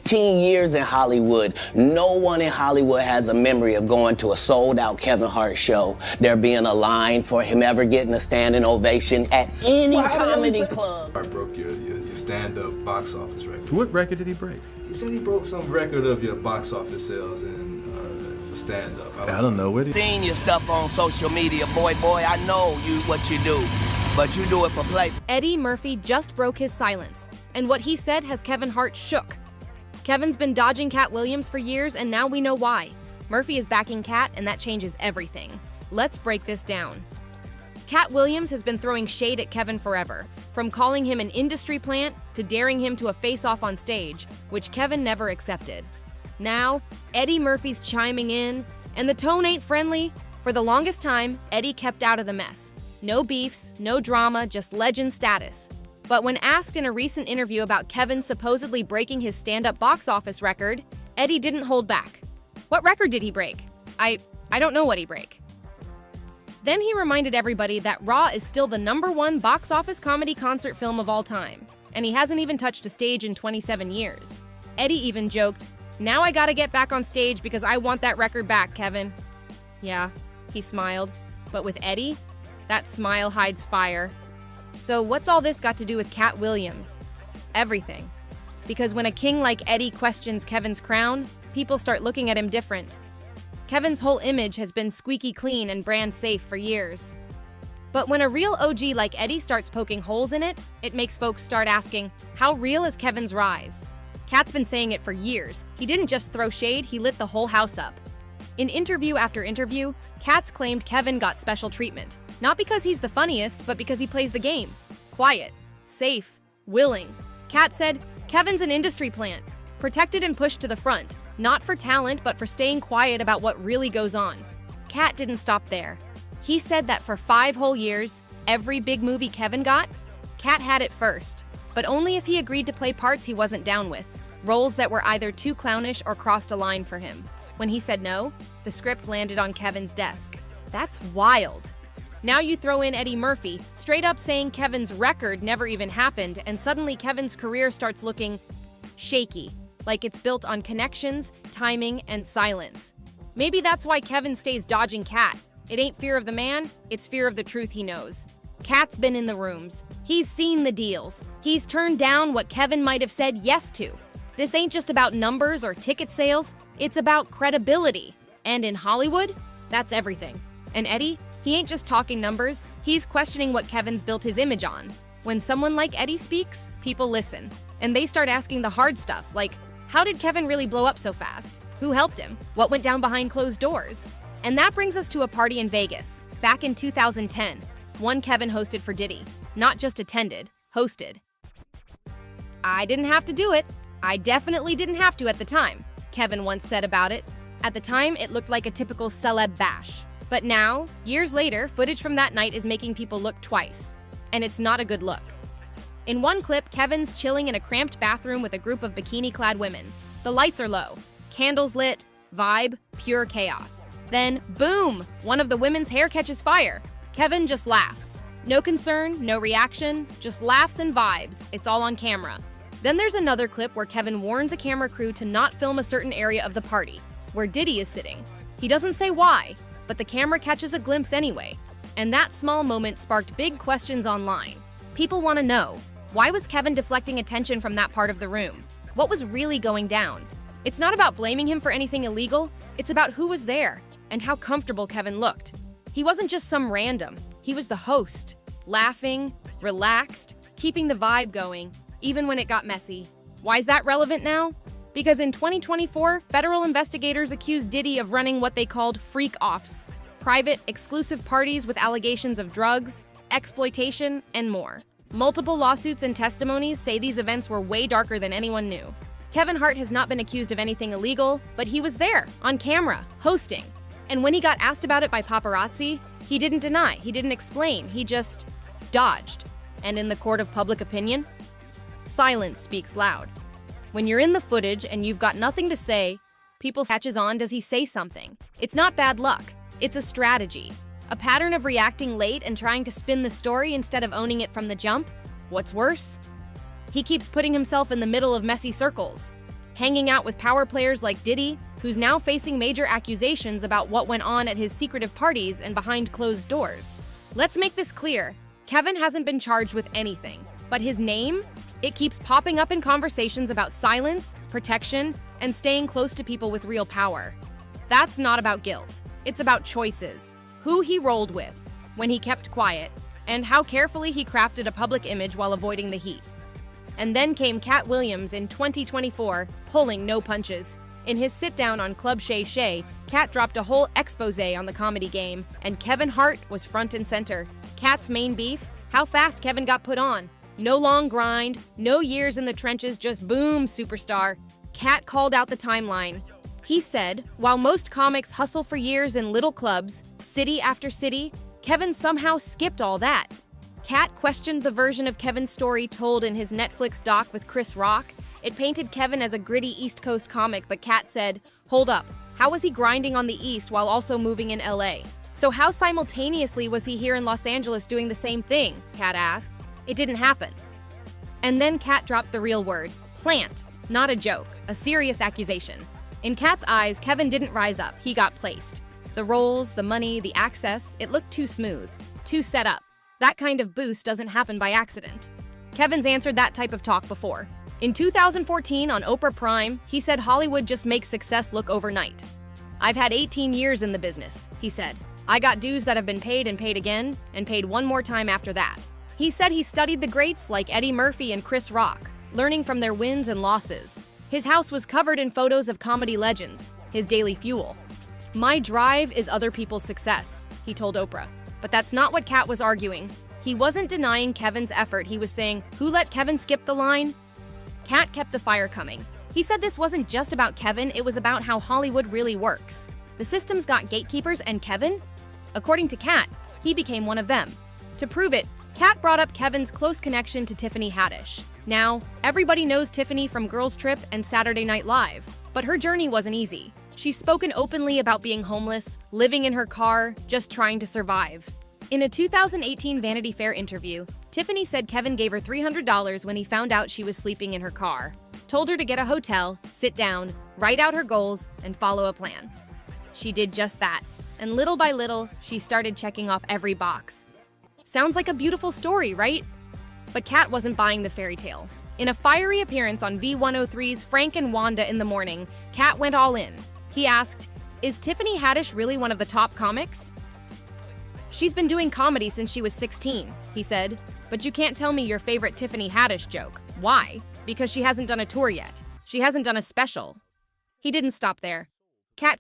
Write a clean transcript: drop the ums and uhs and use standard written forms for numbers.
15 years in Hollywood, no one in Hollywood has a memory of going to a sold-out Kevin Hart show, there being a line for him ever getting a standing ovation at any comedy club. Hart broke your stand-up box office record. What record did he break? He said he broke some record of your box office sales for stand-up. I don't know what he... Seen your stuff on social media, boy, I know what you do, but you do it for play. Eddie Murphy just broke his silence, and what he said has Kevin Hart shook. Kevin's been dodging Katt Williams for years, and now we know why. Murphy is backing Katt, and that changes everything. Let's break this down. Katt Williams has been throwing shade at Kevin forever, from calling him an industry plant to daring him to a face-off on stage, which Kevin never accepted. Now, Eddie Murphy's chiming in, and the tone ain't friendly. For the longest time, Eddie kept out of the mess. No beefs, no drama, just legend status. But when asked in a recent interview about Kevin supposedly breaking his stand-up box office record, Eddie didn't hold back. What record did he break? I don't know what he break. Then he reminded everybody that Raw is still the #1 box office comedy concert film of all time, and he hasn't even touched a stage in 27 years. Eddie even joked, "Now I gotta get back on stage because I want that record back, Kevin." Yeah, he smiled, but with Eddie, that smile hides fire. So what's all this got to do with Katt Williams? Everything. Because when a king like Eddie questions Kevin's crown, people start looking at him different. Kevin's whole image has been squeaky clean and brand safe for years. But when a real OG like Eddie starts poking holes in it, it makes folks start asking, how real is Kevin's rise? Katt's been saying it for years. He didn't just throw shade, he lit the whole house up. In interview after interview, Katt's claimed Kevin got special treatment. Not because he's the funniest, but because he plays the game. Quiet, safe, willing. Katt said, Kevin's an industry plant, protected and pushed to the front, not for talent, but for staying quiet about what really goes on. Katt didn't stop there. He said that for 5 whole years, every big movie Kevin got, Katt had it first, but only if he agreed to play parts he wasn't down with, roles that were either too clownish or crossed a line for him. When he said no, the script landed on Kevin's desk. That's wild. Now you throw in Eddie Murphy, straight up saying Kevin's record never even happened, and suddenly Kevin's career starts looking shaky, like it's built on connections, timing, and silence. Maybe that's why Kevin stays dodging Katt. It ain't fear of the man, it's fear of the truth he knows. Katt's been in the rooms. He's seen the deals. He's turned down what Kevin might have said yes to. This ain't just about numbers or ticket sales, it's about credibility. And in Hollywood, that's everything. And Eddie, he ain't just talking numbers, he's questioning what Kevin's built his image on. When someone like Eddie speaks, people listen. And they start asking the hard stuff, like, how did Kevin really blow up so fast? Who helped him? What went down behind closed doors? And that brings us to a party in Vegas, back in 2010. One Kevin hosted for Diddy. Not just attended, hosted. I didn't have to do it. I definitely didn't have to at the time, Kevin once said about it. At the time, it looked like a typical celeb bash. But now, years later, footage from that night is making people look twice. And it's not a good look. In one clip, Kevin's chilling in a cramped bathroom with a group of bikini-clad women. The lights are low, candles lit, vibe, pure chaos. Then, boom! One of the women's hair catches fire. Kevin just laughs. No concern, no reaction, just laughs and vibes. It's all on camera. Then there's another clip where Kevin warns a camera crew to not film a certain area of the party, where Diddy is sitting. He doesn't say why, but the camera catches a glimpse anyway. And that small moment sparked big questions online. People want to know, why was Kevin deflecting attention from that part of the room? What was really going down? It's not about blaming him for anything illegal, it's about who was there and how comfortable Kevin looked. He wasn't just some random, he was the host, laughing, relaxed, keeping the vibe going, even when it got messy. Why is that relevant now? Because in 2024, federal investigators accused Diddy of running what they called freak-offs, private, exclusive parties with allegations of drugs, exploitation, and more. Multiple lawsuits and testimonies say these events were way darker than anyone knew. Kevin Hart has not been accused of anything illegal, but he was there, on camera, hosting. And when he got asked about it by paparazzi, he didn't deny, he didn't explain, he just dodged. And in the court of public opinion, silence speaks loud. When you're in the footage and you've got nothing to say, people catches on, does he say something? It's not bad luck, it's a strategy. A pattern of reacting late and trying to spin the story instead of owning it from the jump. What's worse? He keeps putting himself in the middle of messy circles. hanging out with power players like Diddy, who's now facing major accusations about what went on at his secretive parties and behind closed doors. Let's make this clear. Kevin hasn't been charged with anything, but his name? It keeps popping up in conversations about silence, protection, and staying close to people with real power. That's not about guilt. It's about choices. Who he rolled with, when he kept quiet, and how carefully he crafted a public image while avoiding the heat. And then came Katt Williams in 2024, pulling no punches. In his sit-down on Club Shay Shay, Katt dropped a whole exposé on the comedy game, and Kevin Hart was front and center. Katt's main beef? How fast Kevin got put on. No long grind, no years in the trenches, just boom, superstar. Katt called out the timeline. He said, while most comics hustle for years in little clubs, city after city, Kevin somehow skipped all that. Katt questioned the version of Kevin's story told in his Netflix doc with Chris Rock. It painted Kevin as a gritty East Coast comic, but Katt said, hold up, how was he grinding on the East while also moving in LA? So how simultaneously was he here in Los Angeles doing the same thing? Katt asked. It didn't happen. And then Katt dropped the real word, plant, not a joke, a serious accusation. In Katt's eyes, Kevin didn't rise up, he got placed. The roles, the money, the access, it looked too smooth, too set up. That kind of boost doesn't happen by accident. Kevin's answered that type of talk before. In 2014 on Oprah Prime, he said Hollywood just makes success look overnight. I've had 18 years in the business, he said. I got dues that have been paid and paid again, and paid one more time after that. He said he studied the greats like Eddie Murphy and Chris Rock, learning from their wins and losses. His house was covered in photos of comedy legends, his daily fuel. My drive is other people's success, he told Oprah. But that's not what Katt was arguing. He wasn't denying Kevin's effort, he was saying, who let Kevin skip the line? Katt kept the fire coming. He said this wasn't just about Kevin, it was about how Hollywood really works. The system's got gatekeepers, and Kevin? According to Katt, he became one of them. To prove it, Katt brought up Kevin's close connection to Tiffany Haddish. Now, everybody knows Tiffany from Girls Trip and Saturday Night Live, but her journey wasn't easy. She's spoken openly about being homeless, living in her car, just trying to survive. In a 2018 Vanity Fair interview, Tiffany said Kevin gave her $300 when he found out she was sleeping in her car. Told her to get a hotel, sit down, write out her goals, and follow a plan. She did just that, and little by little, she started checking off every box. Sounds like a beautiful story, right? But Katt wasn't buying the fairy tale. In a fiery appearance on V103's Frank and Wanda in the Morning, Katt went all in. He asked, is Tiffany Haddish really one of the top comics? She's been doing comedy since she was 16, he said. But you can't tell me your favorite Tiffany Haddish joke. Why? Because she hasn't done a tour yet. She hasn't done a special. He didn't stop there. Katt